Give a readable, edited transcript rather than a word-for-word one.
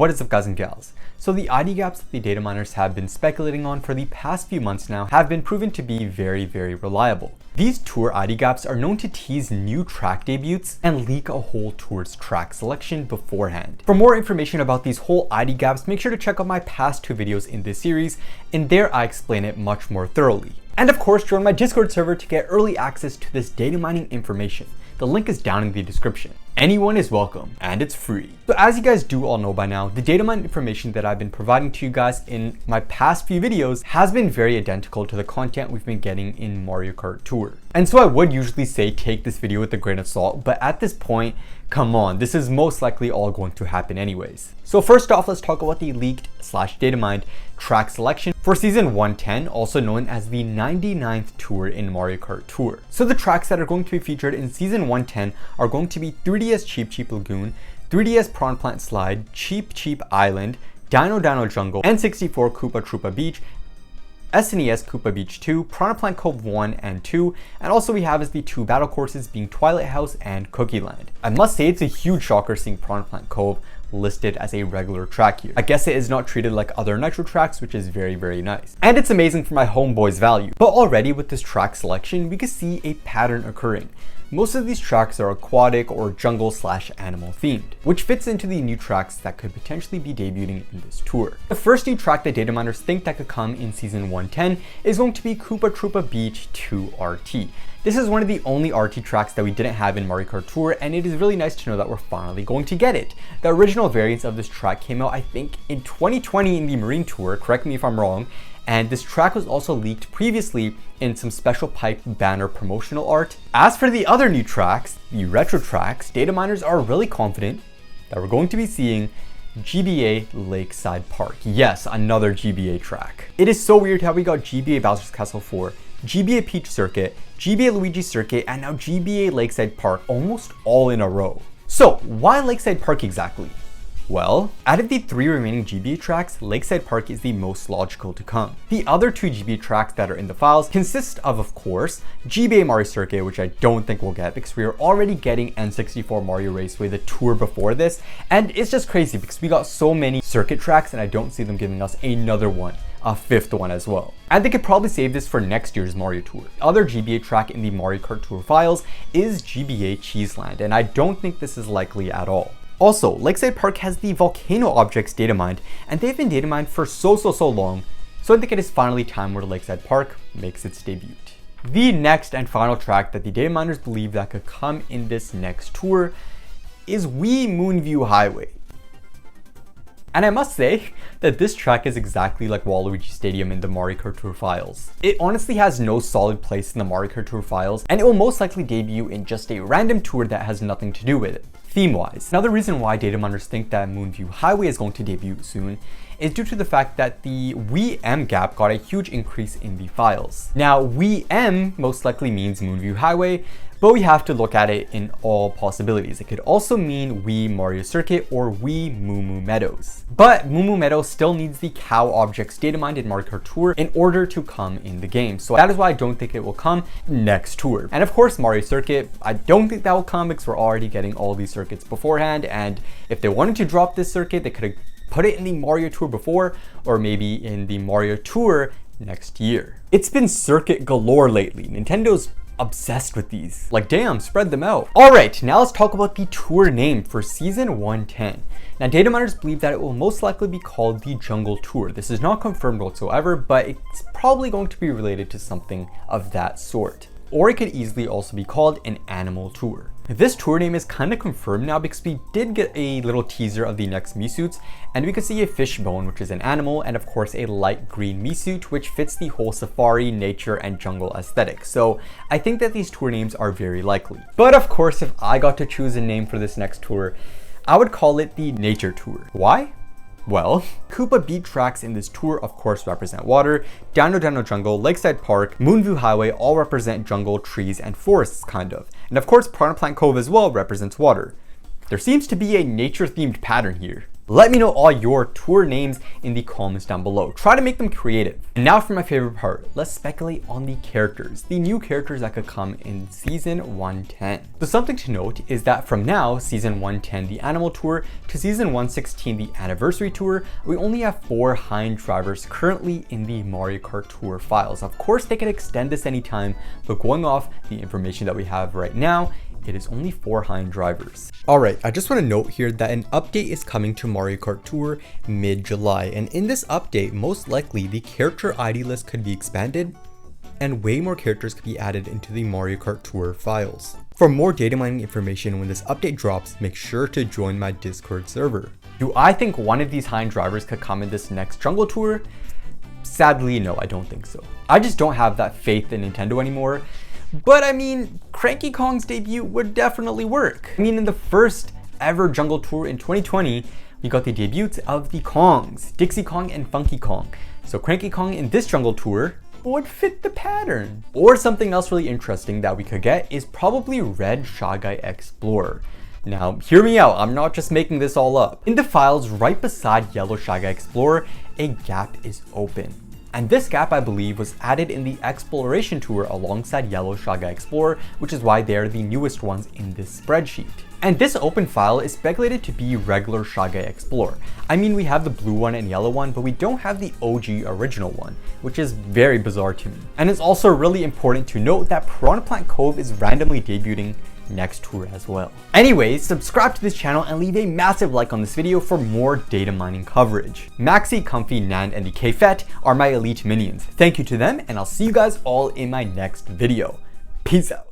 What is up, guys and gals? So the ID gaps that the data miners have been speculating on for the past few months now have been proven to be very reliable. These tour ID gaps are known to tease new track debuts and leak a whole tour's track selection beforehand. For more information about these whole ID gaps, make sure to check out my past 2 videos in this series, and there I explain it much more thoroughly. And of course, join my Discord server to get early access to this data mining information. The link is down in the description. Anyone is welcome, and it's free. So as you guys do all know by now, the data mine information that I've been providing to you guys in my past few videos has been very identical to the content we've been getting in Mario Kart Tour. And so I would usually say take this video with a grain of salt, but at this point, come on, this is most likely all going to happen anyways. So first off, let's talk about the leaked / data mined track selection for season 110, also known as the 99th tour in Mario Kart Tour. So the tracks that are going to be featured in season 110 are going to be 3DS Cheep Lagoon, 3DS Prawn Plant Slide, Cheep Island, Dino Jungle, N64 Koopa Troopa Beach, SNES Koopa Beach 2, Piranha Plant Cove 1 and 2, and also we have as the 2 battle courses being Twilight House and Cookie Land. I must say it's a huge shocker seeing Piranha Plant Cove listed as a regular track here. I guess it is not treated like other Nitro tracks, which is very nice. And it's amazing for my homeboys value. But already with this track selection, we can see a pattern occurring. Most of these tracks are aquatic or jungle / animal themed, which fits into the new tracks that could potentially be debuting in this tour. The first new track that data miners think that could come in season 110 is going to be Koopa Troopa Beach 2 RT. This is one of the only RT tracks that we didn't have in Mario Kart Tour, and it is really nice to know that we're finally going to get it. The original variants of this track came out, I think, in 2020 in the Marine Tour, correct me if I'm wrong, and this track was also leaked previously in some special pipe banner promotional art. As for the other new tracks, the retro tracks, data miners are really confident that we're going to be seeing GBA Lakeside Park. Yes, another GBA track. It is so weird how we got GBA Bowser's Castle 4, GBA Peach Circuit, GBA Luigi Circuit, and now GBA Lakeside Park almost all in a row. So why Lakeside Park exactly? Well, out of the 3 remaining GBA tracks, Lakeside Park is the most logical to come. The other 2 GBA tracks that are in the files consist of course, GBA Mario Circuit, which I don't think we'll get because we are already getting N64 Mario Raceway the tour before this, and it's just crazy because we got so many circuit tracks and I don't see them giving us another one, a 5th one as well. And they could probably save this for next year's Mario Tour. The other GBA track in the Mario Kart Tour files is GBA Cheeseland, and I don't think this is likely at all. Also, Lakeside Park has the volcano objects data mined, and they've been data mined for so long, so I think it is finally time where Lakeside Park makes its debut. The next and final track that the data miners believe that could come in this next tour is Wii Moonview Highway. And I must say that this track is exactly like Waluigi Stadium in the Mario Kart Tour files. It honestly has no solid place in the Mario Kart Tour files, and it will most likely debut in just a random tour that has nothing to do with it, theme-wise. Another reason why data miners think that Moonview Highway is going to debut soon is due to the fact that the Wii M gap got a huge increase in the files. Now, Wii M most likely means Moonview Highway, but we have to look at it in all possibilities. It could also mean Wii Mario Circuit or Wii Moo Moo Meadows. But Moo Moo Meadows still needs the cow objects data mined in Mario Kart Tour in order to come in the game. So that is why I don't think it will come next tour. And of course, Mario Circuit, I don't think that will come because we're already getting all these circuits beforehand. And if they wanted to drop this circuit, they could have put it in the Mario Tour before, or maybe in the Mario Tour next year. It's been circuit galore lately. Nintendo's obsessed with these. Like, damn, spread them out. All right, now let's talk about the tour name for season 110. Now, data miners believe that it will most likely be called the Jungle Tour. This is not confirmed whatsoever, but it's probably going to be related to something of that sort. Or it could easily also be called an Animal Tour. This tour name is kind of confirmed now because we did get a little teaser of the next Mii suits, and we could see a fishbone, which is an animal, and of course a light green Mii suit, which fits the whole safari, nature, and jungle aesthetic. So I think that these tour names are very likely. But of course, if I got to choose a name for this next tour, I would call it the Nature Tour. Why? Well, Koopa Beach tracks in this tour of course represent water, Dino Jungle, Lakeside Park, Moonview Highway all represent jungle, trees, and forests kind of. And of course Piranha Plant Cove as well represents water. There seems to be a nature themed pattern here. Let me know all your tour names in the comments down below. Try to make them creative. And now for my favorite part, let's speculate on the characters, the new characters that could come in season 110. So something to note is that from now, season 110, the Animal Tour, to season 116, the Anniversary Tour, we only have 4 high-end drivers currently in the Mario Kart Tour files. Of course, they could extend this anytime, but going off the information that we have right now, it is only 4 high-end drivers. Alright, I just want to note here that an update is coming to Mario Kart Tour mid-July, and in this update, most likely the character ID list could be expanded and way more characters could be added into the Mario Kart Tour files. For more data mining information when this update drops, make sure to join my Discord server. Do I think one of these high-end drivers could come in this next Jungle Tour? Sadly, no, I don't think so. I just don't have that faith in Nintendo anymore. But I mean, Cranky Kong's debut would definitely work. I mean, in the first ever Jungle Tour in 2020, we got the debuts of the Kongs, Dixie Kong and Funky Kong. So Cranky Kong in this Jungle Tour would fit the pattern. Or something else really interesting that we could get is probably Red Shy Guy Explorer. Now, hear me out, I'm not just making this all up. In the files right beside Yellow Shy Guy Explorer, a gap is open. And this gap, I believe, was added in the Exploration Tour alongside Yellow Shy Guy Explorer, which is why they're the newest ones in this spreadsheet. And this open file is speculated to be regular Shy Guy Explorer. I mean, we have the blue one and yellow one, but we don't have the OG original one, which is very bizarre to me. And it's also really important to note that Piranha Plant Cove is randomly debuting next tour as well. Anyways, subscribe to this channel and leave a massive like on this video for more data mining coverage. Maxi, Comfy, Nan, and the K-Fet are my elite minions. Thank you to them, and I'll see you guys all in my next video. Peace out.